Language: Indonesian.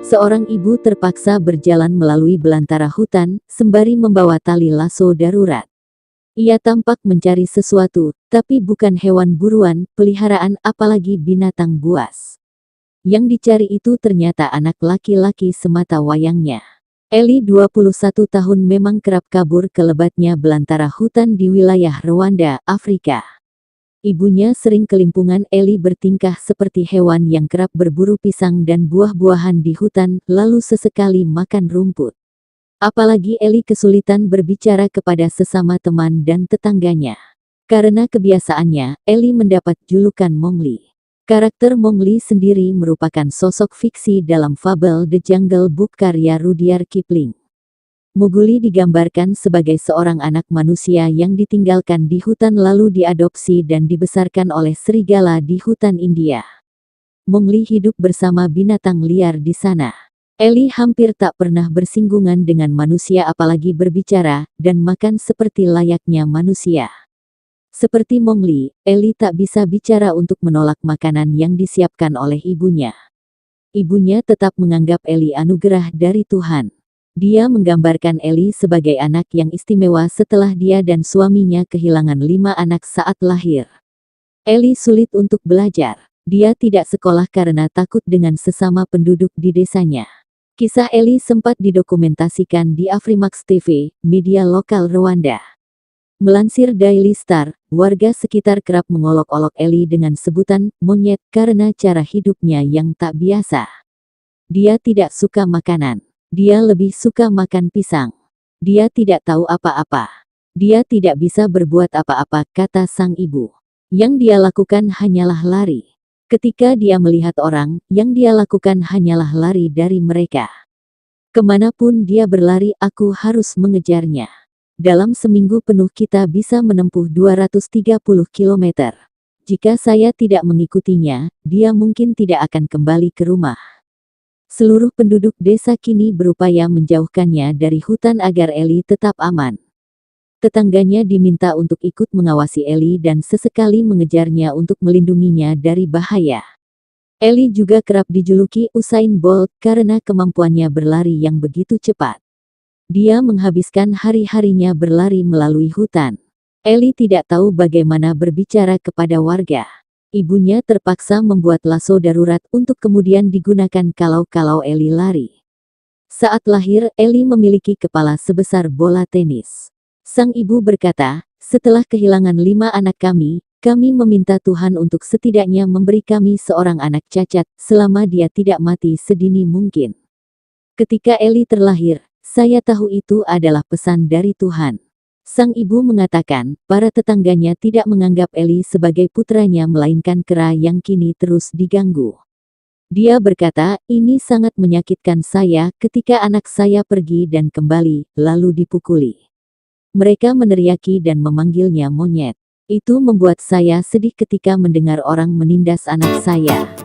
Seorang ibu terpaksa berjalan melalui belantara hutan, sembari membawa tali lasso darurat. Ia tampak mencari sesuatu, tapi bukan hewan buruan, peliharaan, apalagi binatang buas. Yang dicari itu ternyata anak laki-laki semata wayangnya. Ellie 21 tahun memang kerap kabur ke lebatnya belantara hutan di wilayah Rwanda, Afrika. Ibunya sering kelimpungan. Ellie bertingkah seperti hewan yang kerap berburu pisang dan buah-buahan di hutan, lalu sesekali makan rumput. Apalagi Ellie kesulitan berbicara kepada sesama teman dan tetangganya. Karena kebiasaannya, Ellie mendapat julukan Mowgli. Karakter Mowgli sendiri merupakan sosok fiksi dalam fabel The Jungle Book karya Rudyard Kipling. Mowgli digambarkan sebagai seorang anak manusia yang ditinggalkan di hutan lalu diadopsi dan dibesarkan oleh serigala di hutan India. Mowgli hidup bersama binatang liar di sana. Ellie hampir tak pernah bersinggungan dengan manusia apalagi berbicara, dan makan seperti layaknya manusia. Seperti Mowgli, Ellie tak bisa bicara untuk menolak makanan yang disiapkan oleh ibunya. Ibunya tetap menganggap Ellie anugerah dari Tuhan. Dia menggambarkan Ellie sebagai anak yang istimewa setelah dia dan suaminya kehilangan 5 anak saat lahir. Ellie sulit untuk belajar. Dia tidak sekolah karena takut dengan sesama penduduk di desanya. Kisah Ellie sempat didokumentasikan di Afrimax TV, media lokal Rwanda. Melansir Daily Star, warga sekitar kerap mengolok-olok Ellie dengan sebutan monyet karena cara hidupnya yang tak biasa. Dia tidak suka makanan. Dia lebih suka makan pisang. Dia tidak tahu apa-apa. Dia tidak bisa berbuat apa-apa, kata sang ibu. Yang dia lakukan hanyalah lari. Ketika dia melihat orang, yang dia lakukan hanyalah lari dari mereka. Kemanapun dia berlari, aku harus mengejarnya. Dalam seminggu penuh kita bisa menempuh 230 km. Jika saya tidak mengikutinya, dia mungkin tidak akan kembali ke rumah. Seluruh penduduk desa kini berupaya menjauhkannya dari hutan agar Ellie tetap aman. Tetangganya diminta untuk ikut mengawasi Ellie dan sesekali mengejarnya untuk melindunginya dari bahaya. Ellie juga kerap dijuluki Usain Bolt karena kemampuannya berlari yang begitu cepat. Dia menghabiskan hari-harinya berlari melalui hutan. Ellie tidak tahu bagaimana berbicara kepada warga. Ibunya terpaksa membuat lasso darurat untuk kemudian digunakan kalau Ellie lari. Saat lahir, Ellie memiliki kepala sebesar bola tenis. Sang ibu berkata, setelah kehilangan 5 anak kami meminta Tuhan untuk setidaknya memberi kami seorang anak cacat, selama dia tidak mati sedini mungkin. Ketika Ellie terlahir, saya tahu itu adalah pesan dari Tuhan. Sang ibu mengatakan, para tetangganya tidak menganggap Ellie sebagai putranya melainkan kera yang kini terus diganggu. Dia berkata, ini sangat menyakitkan saya ketika anak saya pergi dan kembali, lalu dipukuli. Mereka meneriaki dan memanggilnya monyet. Itu membuat saya sedih ketika mendengar orang menindas anak saya.